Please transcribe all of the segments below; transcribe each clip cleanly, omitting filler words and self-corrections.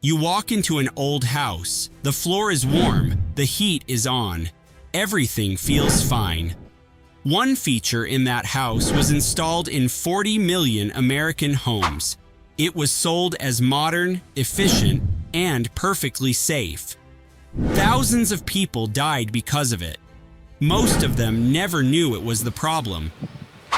You walk into an old house. The floor is warm, the heat is on. Everything feels fine. One feature in that house was installed in 40 million American homes. It was sold as modern, efficient, and perfectly safe. Thousands of people died because of it. Most of them never knew it was the problem.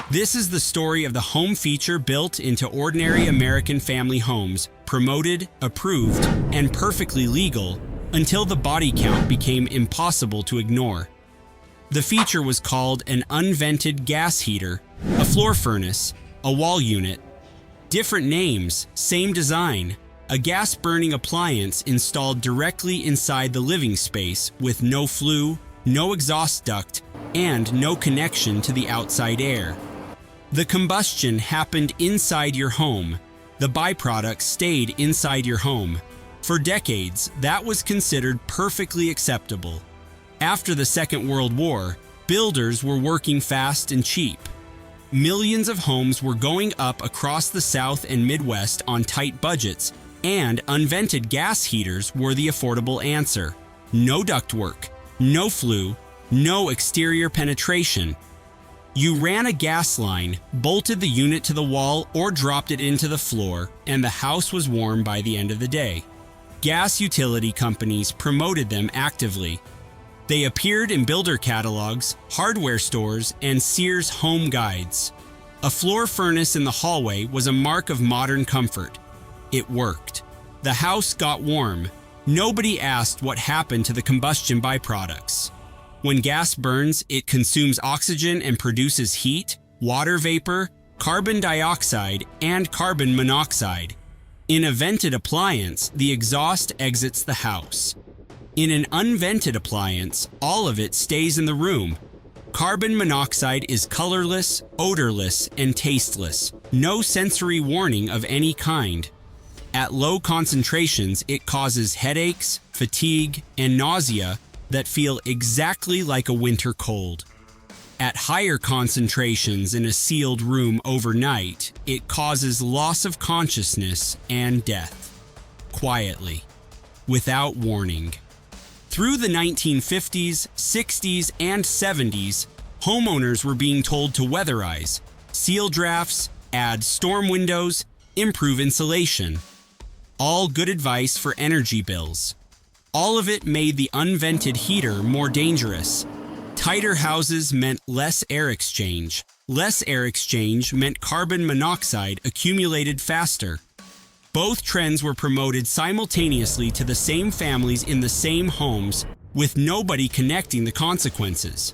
This is the story of the home feature built into ordinary American family homes, promoted, approved, and perfectly legal until the body count became impossible to ignore. The feature was called an unvented gas heater, a floor furnace, a wall unit. Different names, same design, a gas-burning appliance installed directly inside the living space with no flue, no exhaust duct, and no connection to the outside air. The combustion happened inside your home. The byproduct stayed inside your home. For decades, that was considered perfectly acceptable. After the Second World War, builders were working fast and cheap. Millions of homes were going up across the South and Midwest on tight budgets, and unvented gas heaters were the affordable answer. No ductwork, no flue, no exterior penetration. You ran a gas line, bolted the unit to the wall, or dropped it into the floor, and the house was warm by the end of the day. Gas utility companies promoted them actively. They appeared in builder catalogs, hardware stores, and Sears home guides. A floor furnace in the hallway was a mark of modern comfort. It worked. The house got warm. Nobody asked what happened to the combustion byproducts. When gas burns, it consumes oxygen and produces heat, water vapor, carbon dioxide, and carbon monoxide. In a vented appliance, the exhaust exits the house. In an unvented appliance, all of it stays in the room. Carbon monoxide is colorless, odorless, and tasteless. No sensory warning of any kind. At low concentrations, it causes headaches, fatigue, and nausea that feel exactly like a winter cold. At higher concentrations in a sealed room overnight, it causes loss of consciousness and death. Quietly, without warning. Through the 1950s, 60s, and 70s, homeowners were being told to weatherize, seal drafts, add storm windows, improve insulation. All good advice for energy bills. All of it made the unvented heater more dangerous. Tighter houses meant less air exchange. Less air exchange meant carbon monoxide accumulated faster. Both trends were promoted simultaneously to the same families in the same homes, with nobody connecting the consequences.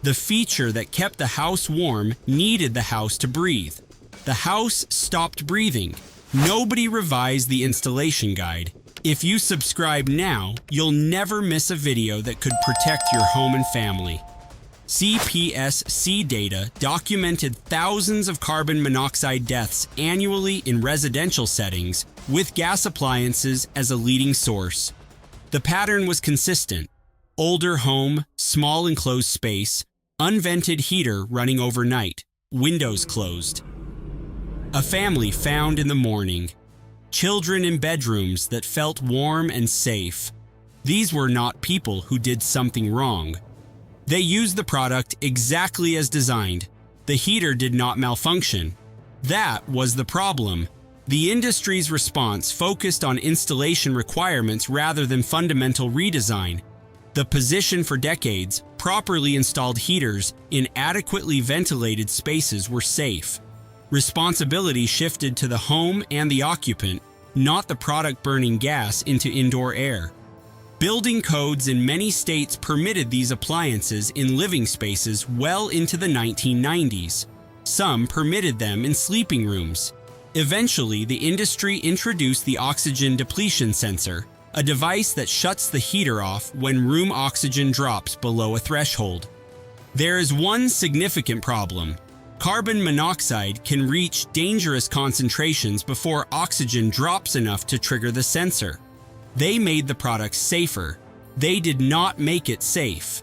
The feature that kept the house warm needed the house to breathe. The house stopped breathing. Nobody revised the installation guide. If you subscribe now, you'll never miss a video that could protect your home and family. CPSC data documented thousands of carbon monoxide deaths annually in residential settings, with gas appliances as a leading source. The pattern was consistent. Older home, small enclosed space, unvented heater running overnight, windows closed. A family found in the morning. Children in bedrooms that felt warm and safe. These were not people who did something wrong. They used the product exactly as designed. The heater did not malfunction. That was the problem. The industry's response focused on installation requirements rather than fundamental redesign. The position for decades, properly installed heaters in adequately ventilated spaces were safe. Responsibility shifted to the home and the occupant, not the product burning gas into indoor air. Building codes in many states permitted these appliances in living spaces well into the 1990s. Some permitted them in sleeping rooms. Eventually, the industry introduced the oxygen depletion sensor, a device that shuts the heater off when room oxygen drops below a threshold. There is one significant problem. Carbon monoxide can reach dangerous concentrations before oxygen drops enough to trigger the sensor. They made the product safer. They did not make it safe.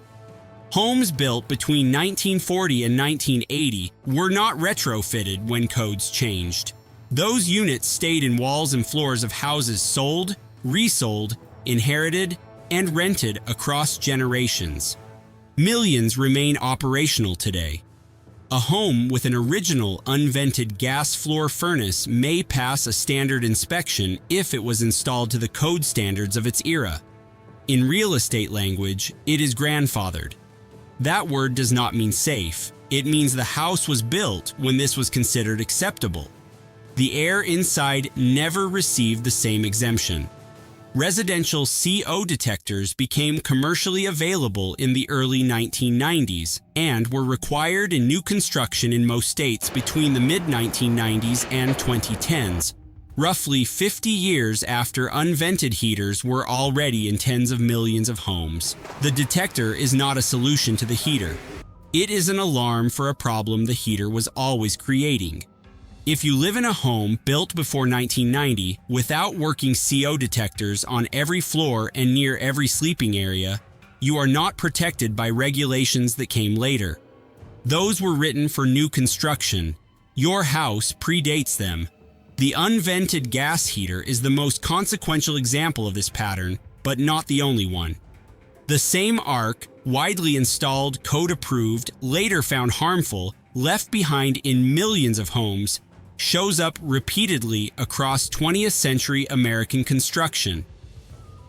Homes built between 1940 and 1980 were not retrofitted when codes changed. Those units stayed in walls and floors of houses sold, resold, inherited, and rented across generations. Millions remain operational today. A home with an original unvented gas floor furnace may pass a standard inspection if it was installed to the code standards of its era. In real estate language, it is grandfathered. That word does not mean safe. It means the house was built when this was considered acceptable. The air inside never received the same exemption. Residential CO detectors became commercially available in the early 1990s and were required in new construction in most states between the mid-1990s and 2010s, roughly 50 years after unvented heaters were already in tens of millions of homes. The detector is not a solution to the heater. It is an alarm for a problem the heater was always creating. If you live in a home built before 1990 without working CO detectors on every floor and near every sleeping area, you are not protected by regulations that came later. Those were written for new construction. Your house predates them. The unvented gas heater is the most consequential example of this pattern, but not the only one. The same arc, widely installed, code-approved, later found harmful, left behind in millions of homes, shows up repeatedly across 20th century American construction.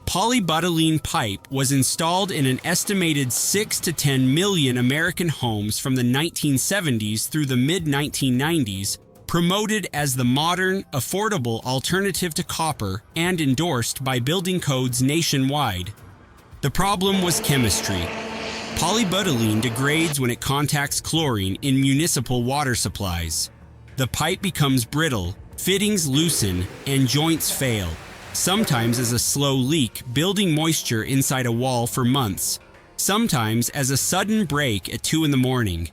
Polybutylene pipe was installed in an estimated 6 to 10 million American homes from the 1970s through the mid-1990s, promoted as the modern, affordable alternative to copper and endorsed by building codes nationwide. The problem was chemistry. Polybutylene degrades when it contacts chlorine in municipal water supplies. The pipe becomes brittle, fittings loosen, and joints fail, sometimes as a slow leak building moisture inside a wall for months, sometimes as a sudden break at 2 in the morning.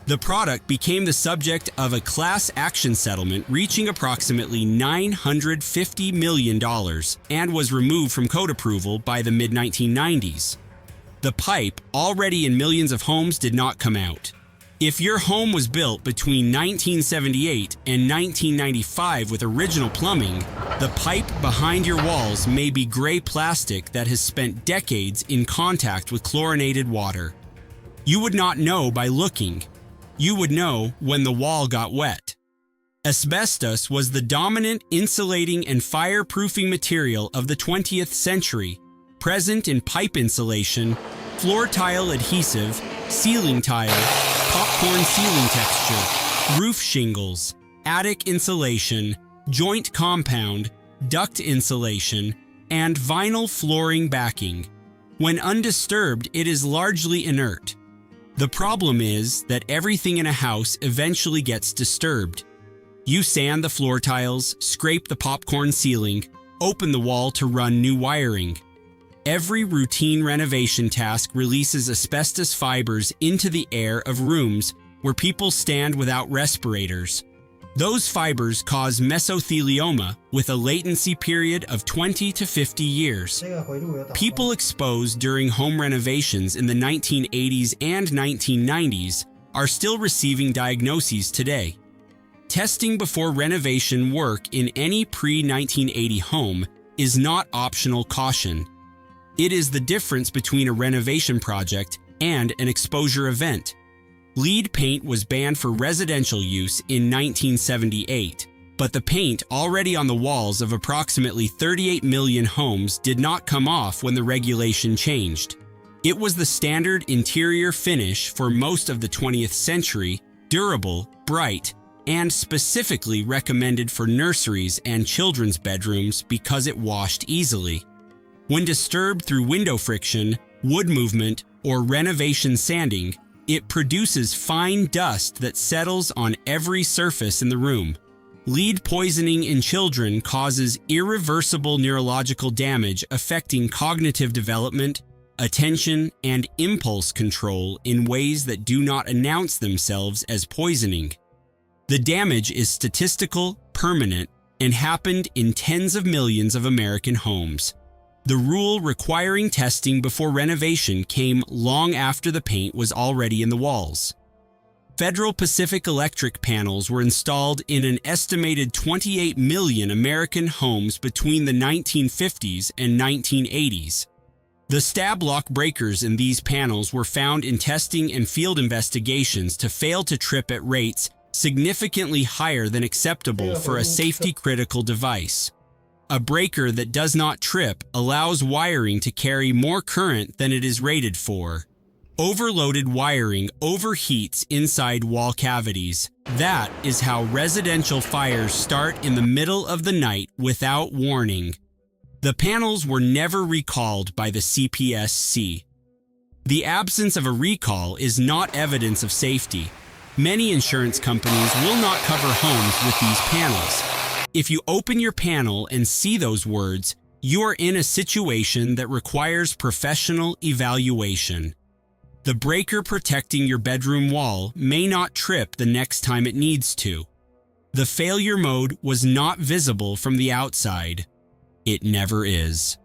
The product became the subject of a class action settlement reaching approximately $950 million and was removed from code approval by the mid-1990s. The pipe, already in millions of homes, did not come out. If your home was built between 1978 and 1995 with original plumbing, the pipe behind your walls may be gray plastic that has spent decades in contact with chlorinated water. You would not know by looking. You would know when the wall got wet. Asbestos was the dominant insulating and fireproofing material of the 20th century, present in pipe insulation, floor tile adhesive, ceiling tile, popcorn ceiling texture, roof shingles, attic insulation, joint compound, duct insulation, and vinyl flooring backing. When undisturbed, it is largely inert. The problem is that everything in a house eventually gets disturbed. You sand the floor tiles, scrape the popcorn ceiling, open the wall to run new wiring. Every routine renovation task releases asbestos fibers into the air of rooms where people stand without respirators. Those fibers cause mesothelioma with a latency period of 20 to 50 years. People exposed during home renovations in the 1980s and 1990s are still receiving diagnoses today. Testing before renovation work in any pre-1980 home is not optional caution. It is the difference between a renovation project and an exposure event. Lead paint was banned for residential use in 1978, but the paint already on the walls of approximately 38 million homes did not come off when the regulation changed. It was the standard interior finish for most of the 20th century, durable, bright, and specifically recommended for nurseries and children's bedrooms because it washed easily. When disturbed through window friction, wood movement, or renovation sanding, it produces fine dust that settles on every surface in the room. Lead poisoning in children causes irreversible neurological damage affecting cognitive development, attention, and impulse control in ways that do not announce themselves as poisoning. The damage is statistical, permanent, and happened in tens of millions of American homes. The rule requiring testing before renovation came long after the paint was already in the walls. Federal Pacific Electric panels were installed in an estimated 28 million American homes between the 1950s and 1980s. The stab lock breakers in these panels were found in testing and field investigations to fail to trip at rates significantly higher than acceptable for a safety-critical device. A breaker that does not trip allows wiring to carry more current than it is rated for. Overloaded wiring overheats inside wall cavities. That is how residential fires start in the middle of the night without warning. The panels were never recalled by the CPSC. The absence of a recall is not evidence of safety. Many insurance companies will not cover homes with these panels. If you open your panel and see those words, you are in a situation that requires professional evaluation. The breaker protecting your bedroom wall may not trip the next time it needs to. The failure mode was not visible from the outside. It never is.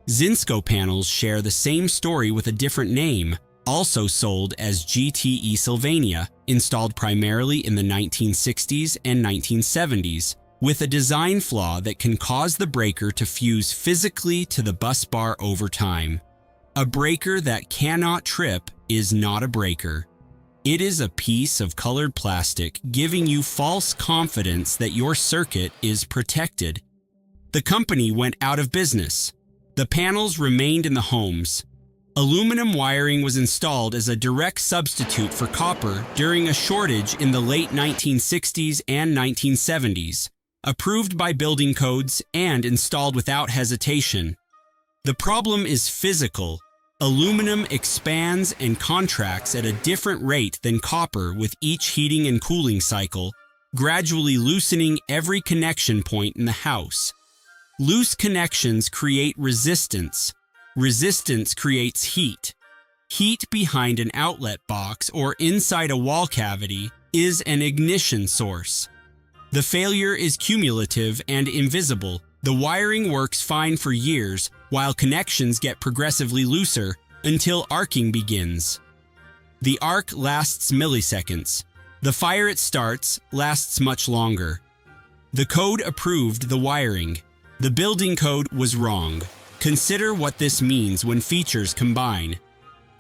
Zinsco panels share the same story with a different name, also sold as GTE Sylvania, installed primarily in the 1960s and 1970s, with a design flaw that can cause the breaker to fuse physically to the bus bar over time. A breaker that cannot trip is not a breaker. It is a piece of colored plastic giving you false confidence that your circuit is protected. The company went out of business. The panels remained in the homes. Aluminum wiring was installed as a direct substitute for copper during a shortage in the late 1960s and 1970s, approved by building codes and installed without hesitation. The problem is physical. Aluminum expands and contracts at a different rate than copper with each heating and cooling cycle, gradually loosening every connection point in the house. Loose connections create resistance. Resistance creates heat. Heat behind an outlet box or inside a wall cavity is an ignition source. The failure is cumulative and invisible. The wiring works fine for years, while connections get progressively looser until arcing begins. The arc lasts milliseconds. The fire it starts lasts much longer. The code approved the wiring. The building code was wrong. Consider what this means when features combine.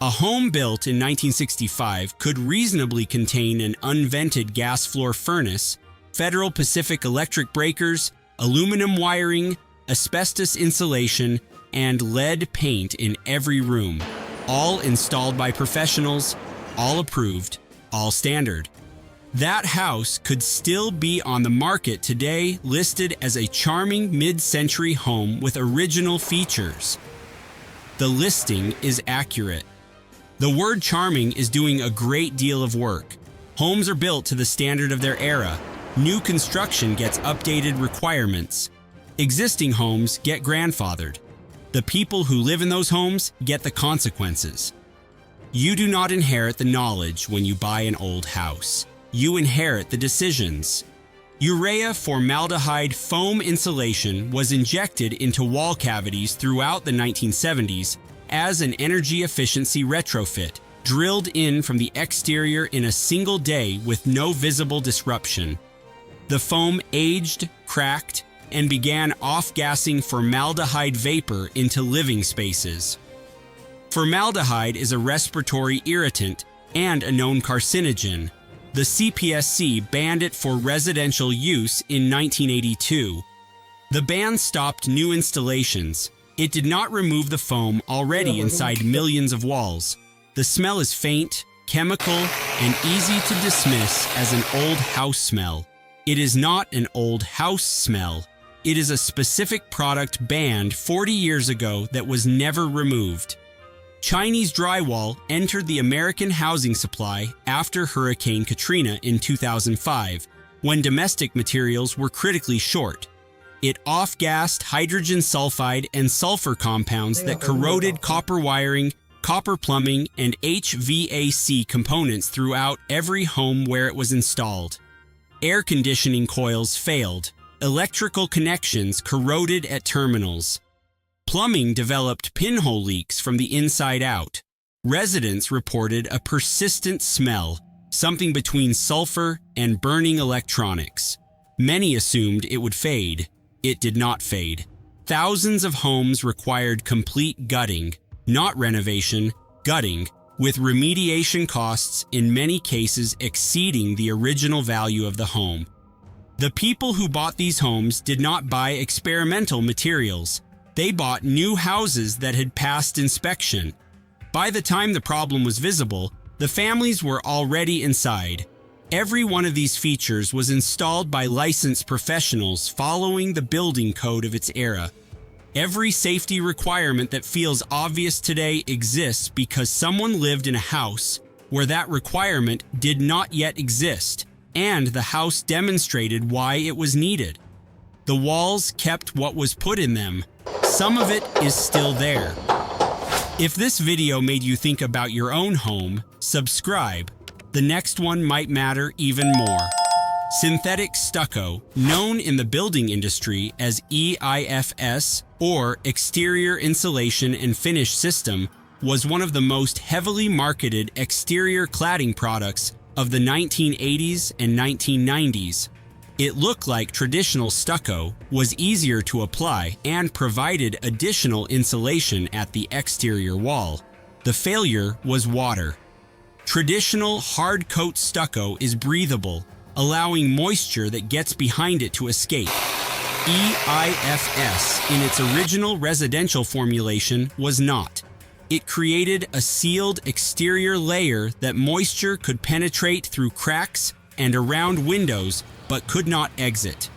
A home built in 1965 could reasonably contain an unvented gas floor furnace, Federal Pacific Electric breakers, aluminum wiring, asbestos insulation, and lead paint in every room, all installed by professionals, all approved, all standard. That house could still be on the market today, listed as a charming mid-century home with original features. The listing is accurate. The word charming is doing a great deal of work. Homes are built to the standard of their era. New construction gets updated requirements. Existing homes get grandfathered. The people who live in those homes get the consequences. You do not inherit the knowledge when you buy an old house. You inherit the decisions. Urea formaldehyde foam insulation was injected into wall cavities throughout the 1970s as an energy efficiency retrofit, drilled in from the exterior in a single day with no visible disruption. The foam aged, cracked, and began off-gassing formaldehyde vapor into living spaces. Formaldehyde is a respiratory irritant and a known carcinogen. The CPSC banned it for residential use in 1982. The ban stopped new installations. It did not remove the foam already inside millions of walls. The smell is faint, chemical, and easy to dismiss as an old house smell. It is not an old house smell. It is a specific product banned 40 years ago that was never removed. Chinese drywall entered the American housing supply after Hurricane Katrina in 2005, when domestic materials were critically short. It off-gassed hydrogen sulfide and sulfur compounds that corroded copper wiring, copper plumbing, and HVAC components throughout every home where it was installed. Air conditioning coils failed. Electrical connections corroded at terminals. Plumbing developed pinhole leaks from the inside out. Residents reported a persistent smell. something between sulfur and burning electronics. Many assumed it would fade. It did not fade. Thousands of homes required complete gutting, not renovation, gutting, with remediation costs in many cases exceeding the original value of the home. The people who bought these homes did not buy experimental materials. They bought new houses that had passed inspection. By the time the problem was visible, the families were already inside. Every one of these features was installed by licensed professionals following the building code of its era. Every safety requirement that feels obvious today exists because someone lived in a house where that requirement did not yet exist, and the house demonstrated why it was needed. The walls kept what was put in them. Some of it is still there. If this video made you think about your own home, subscribe. The next one might matter even more. Synthetic stucco, known in the building industry as EIFS or Exterior Insulation and Finish System, was one of the most heavily marketed exterior cladding products of the 1980s and 1990s. It looked like traditional stucco, was easier to apply, and provided additional insulation at the exterior wall. The failure was water. Traditional hard coat stucco is breathable, allowing moisture that gets behind it to escape. EIFS, in its original residential formulation, was not. It created a sealed exterior layer that moisture could penetrate through cracks and around windows, but could not exit.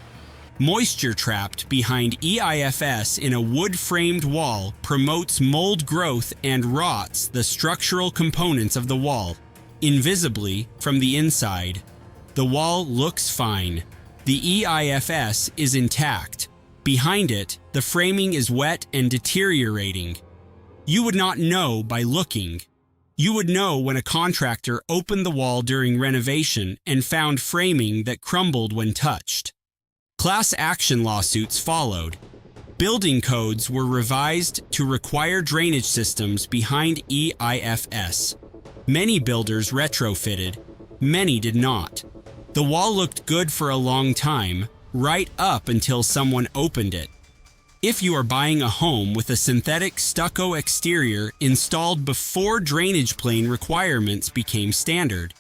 Moisture trapped behind EIFS in a wood-framed wall promotes mold growth and rots the structural components of the wall, invisibly from the inside. The wall looks fine. The EIFS is intact. Behind it, the framing is wet and deteriorating. You would not know by looking. You would know when a contractor opened the wall during renovation and found framing that crumbled when touched. Class action lawsuits followed. Building codes were revised to require drainage systems behind EIFS. Many builders retrofitted, many did not. The wall looked good for a long time, right up until someone opened it. If you are buying a home with a synthetic stucco exterior installed before drainage plane requirements became standard,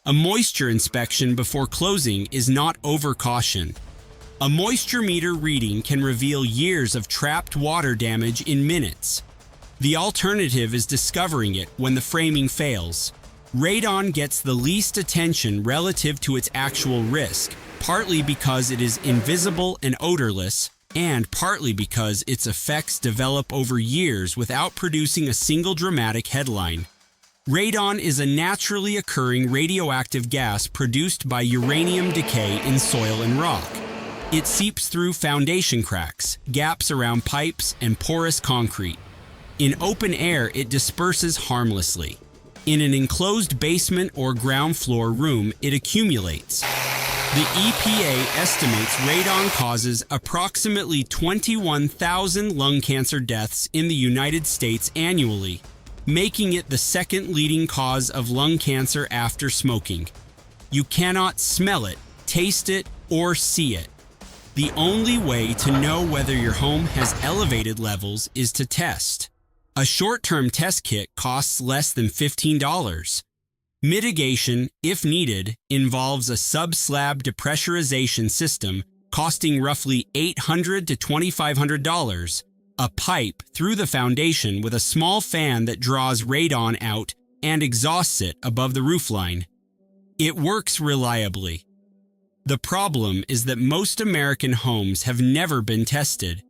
a moisture inspection before closing is not overcaution. A moisture meter reading can reveal years of trapped water damage in minutes. The alternative is discovering it when the framing fails. Radon gets the least attention relative to its actual risk, partly because it is invisible and odorless, and partly because its effects develop over years without producing a single dramatic headline. Radon is a naturally occurring radioactive gas produced by uranium decay in soil and rock. It seeps through foundation cracks, gaps around pipes, and porous concrete. In open air, it disperses harmlessly. In an enclosed basement or ground floor room, it accumulates. The EPA estimates radon causes approximately 21,000 lung cancer deaths in the United States annually, making it the second leading cause of lung cancer after smoking. You cannot smell it, taste it, or see it. The only way to know whether your home has elevated levels is to test. A short-term test kit costs less than $15. Mitigation, if needed, involves a sub-slab depressurization system costing roughly $800 to $2,500, a pipe through the foundation with a small fan that draws radon out and exhausts it above the roofline. It works reliably. The problem is that most American homes have never been tested.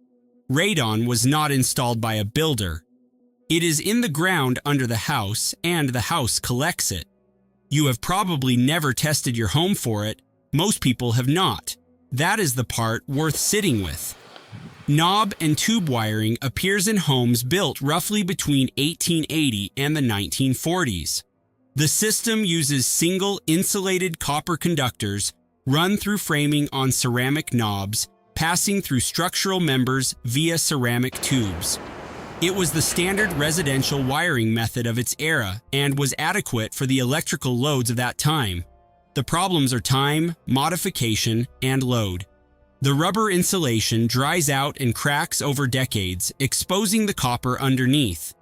Radon was not installed by a builder. It is in the ground under the house, and the house collects it. You have probably never tested your home for it. Most people have not. That is the part worth sitting with. Knob and tube wiring appears in homes built roughly between 1880 and the 1940s. The system uses single insulated copper conductors run through framing on ceramic knobs, passing through structural members via ceramic tubes. It was the standard residential wiring method of its era and was adequate for the electrical loads of that time. The problems are time, modification, and load. The rubber insulation dries out and cracks over decades, exposing the copper underneath.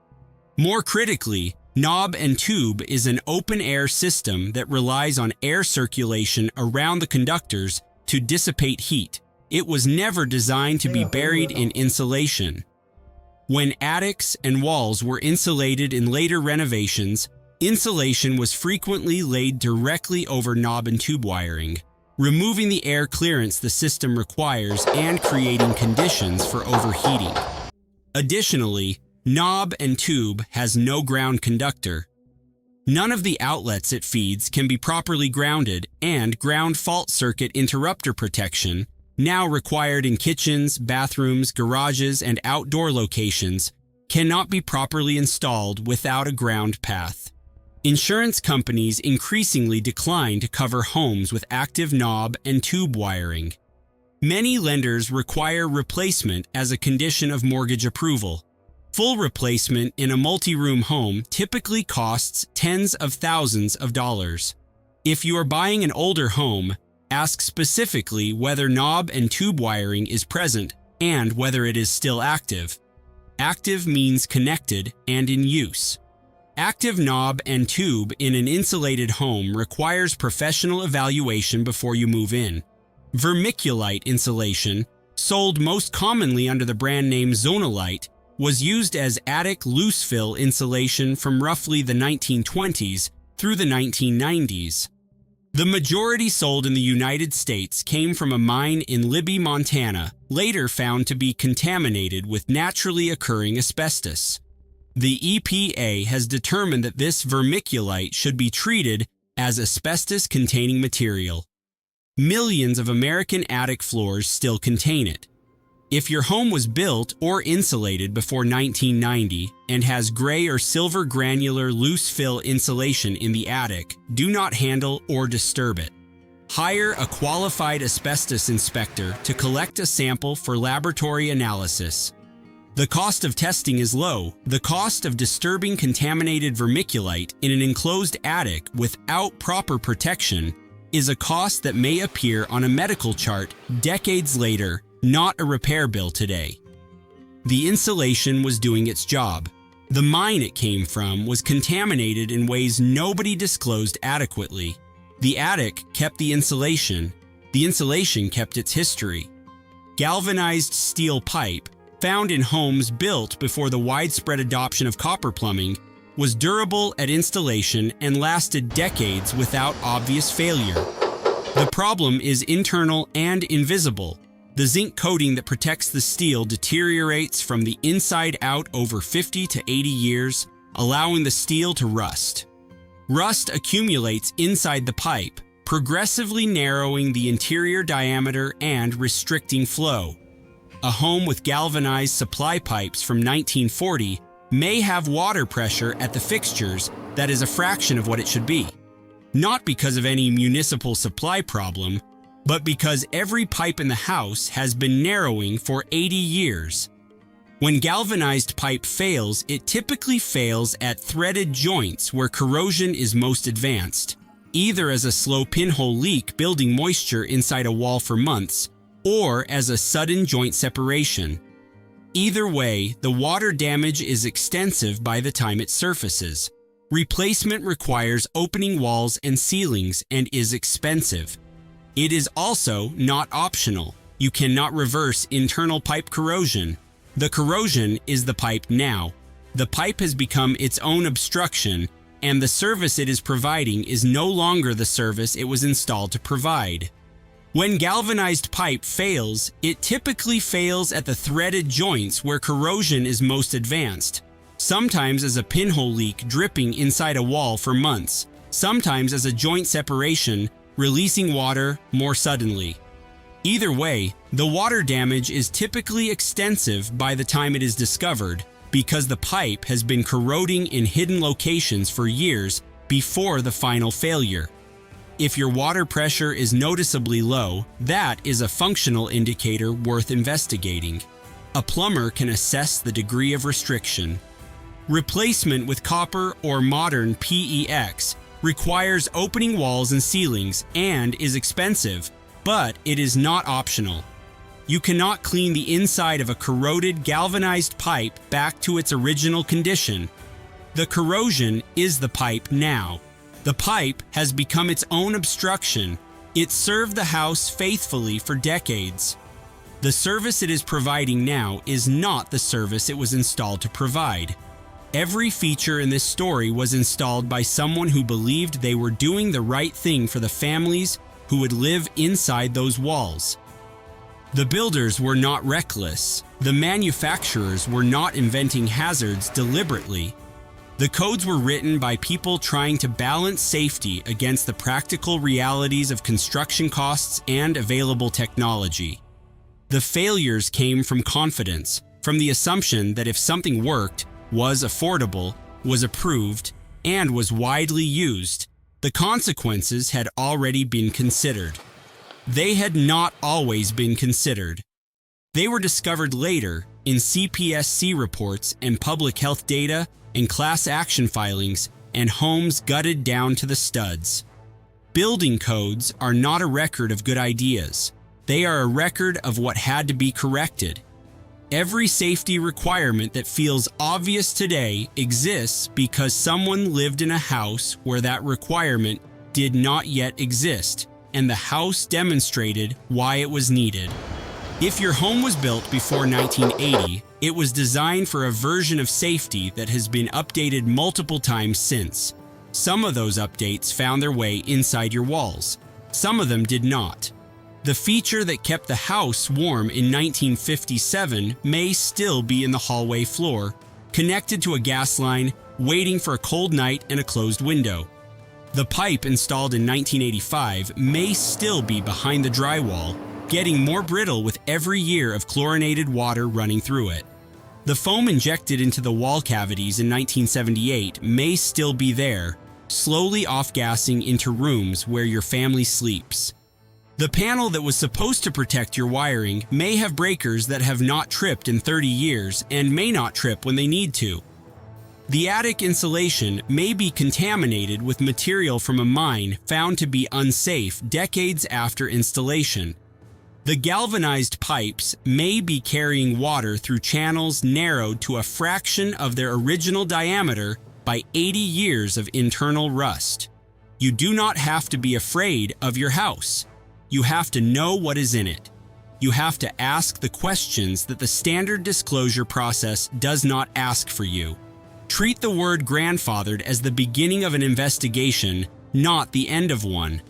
More critically, knob and tube is an open-air system that relies on air circulation around the conductors to dissipate heat. It was never designed to be buried in insulation. When attics and walls were insulated in later renovations, insulation was frequently laid directly over knob and tube wiring, removing the air clearance the system requires and creating conditions for overheating. Additionally, knob and tube has no ground conductor. None of the outlets it feeds can be properly grounded, and ground fault circuit interrupter protection, now required in kitchens, bathrooms, garages, and outdoor locations, cannot be properly installed without a ground path. Insurance companies increasingly decline to cover homes with active knob and tube wiring. Many lenders require replacement as a condition of mortgage approval. Full replacement in a multi-room home typically costs tens of thousands of dollars. If you are buying an older home, ask specifically whether knob and tube wiring is present and whether it is still active. Active means connected and in use. Active knob and tube in an insulated home requires professional evaluation before you move in. Vermiculite insulation, sold most commonly under the brand name Zonalite, was used as attic loose-fill insulation from roughly the 1920s through the 1990s. The majority sold in the United States came from a mine in Libby, Montana, later found to be contaminated with naturally occurring asbestos. The EPA has determined that this vermiculite should be treated as asbestos-containing material. Millions of American attic floors still contain it. If your home was built or insulated before 1990 and has gray or silver granular loose-fill insulation in the attic, do not handle or disturb it. Hire a qualified asbestos inspector to collect a sample for laboratory analysis. The cost of testing is low. The cost of disturbing contaminated vermiculite in an enclosed attic without proper protection is a cost that may appear on a medical chart decades later, not a repair bill today. The insulation was doing its job. The mine it came from was contaminated in ways nobody disclosed adequately. The attic kept the insulation kept its history. Galvanized steel pipe, found in homes built before the widespread adoption of copper plumbing, was durable at installation and lasted decades without obvious failure. The problem is internal and invisible. The zinc coating that protects the steel deteriorates from the inside out over 50 to 80 years, allowing the steel to rust. Rust accumulates inside the pipe, progressively narrowing the interior diameter and restricting flow. A home with galvanized supply pipes from 1940 may have water pressure at the fixtures that is a fraction of what it should be. Not because of any municipal supply problem, but because every pipe in the house has been narrowing for 80 years. When galvanized pipe fails, it typically fails at threaded joints where corrosion is most advanced, either as a slow pinhole leak building moisture inside a wall for months, or as a sudden joint separation. Either way, the water damage is extensive by the time it surfaces. Replacement requires opening walls and ceilings and is expensive. It is also not optional. You cannot reverse internal pipe corrosion. The corrosion is the pipe now. The pipe has become its own obstruction, and the service it is providing is no longer the service it was installed to provide. When galvanized pipe fails, it typically fails at the threaded joints where corrosion is most advanced, sometimes as a pinhole leak dripping inside a wall for months, sometimes as a joint separation, releasing water more suddenly. Either way, the water damage is typically extensive by the time it is discovered because the pipe has been corroding in hidden locations for years before the final failure. If your water pressure is noticeably low, that is a functional indicator worth investigating. A plumber can assess the degree of restriction. Replacement with copper or modern PEX requires opening walls and ceilings and is expensive, but it is not optional. You cannot clean the inside of a corroded galvanized pipe back to its original condition. The corrosion is the pipe now. The pipe has become its own obstruction. It served the house faithfully for decades. The service it is providing now is not the service it was installed to provide. Every feature in this story was installed by someone who believed they were doing the right thing for the families who would live inside those walls. The builders were not reckless. The manufacturers were not inventing hazards deliberately. The codes were written by people trying to balance safety against the practical realities of construction costs and available technology. The failures came from confidence, from the assumption that if something worked, was affordable, was approved, and was widely used, the consequences had already been considered. They had not always been considered. They were discovered later in CPSC reports and public health data and class action filings and homes gutted down to the studs. Building codes are not a record of good ideas. They are a record of what had to be corrected. Every safety requirement that feels obvious today exists because someone lived in a house where that requirement did not yet exist, and the house demonstrated why it was needed. If your home was built before 1980, it was designed for a version of safety that has been updated multiple times since. Some of those updates found their way inside your walls. Some of them did not. The feature that kept the house warm in 1957 may still be in the hallway floor, connected to a gas line, waiting for a cold night and a closed window. The pipe installed in 1985 may still be behind the drywall, getting more brittle with every year of chlorinated water running through it. The foam injected into the wall cavities in 1978 may still be there, slowly off-gassing into rooms where your family sleeps. The panel that was supposed to protect your wiring may have breakers that have not tripped in 30 years and may not trip when they need to. The attic insulation may be contaminated with material from a mine found to be unsafe decades after installation. The galvanized pipes may be carrying water through channels narrowed to a fraction of their original diameter by 80 years of internal rust. You do not have to be afraid of your house. You have to know what is in it. You have to ask the questions that the standard disclosure process does not ask for you. Treat the word grandfathered as the beginning of an investigation, not the end of one.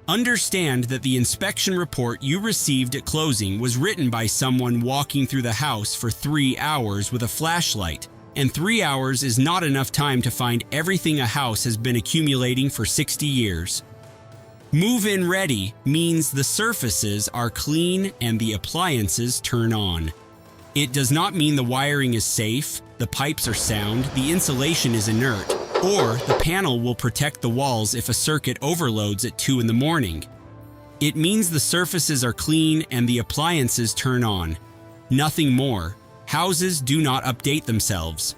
Understand that the inspection report you received at closing was written by someone walking through the house for 3 hours with a flashlight, and 3 hours is not enough time to find everything a house has been accumulating for 60 years. Move-in ready means the surfaces are clean and the appliances turn on. It does not mean the wiring is safe, the pipes are sound, the insulation is inert, or the panel will protect the walls if a circuit overloads at 2 in the morning. It means the surfaces are clean and the appliances turn on. Nothing more. Houses do not update themselves.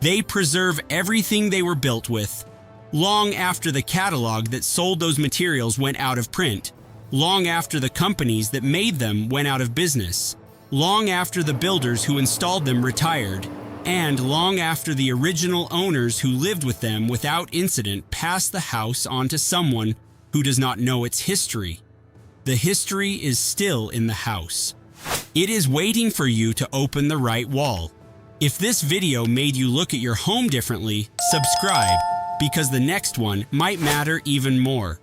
They preserve everything they were built with, long after the catalog that sold those materials went out of print, long after the companies that made them went out of business, long after the builders who installed them retired, and long after the original owners who lived with them without incident passed the house on to someone who does not know its history. The history is still in the house. It is waiting for you to open the right wall. If this video made you look at your home differently, subscribe, because the next one might matter even more.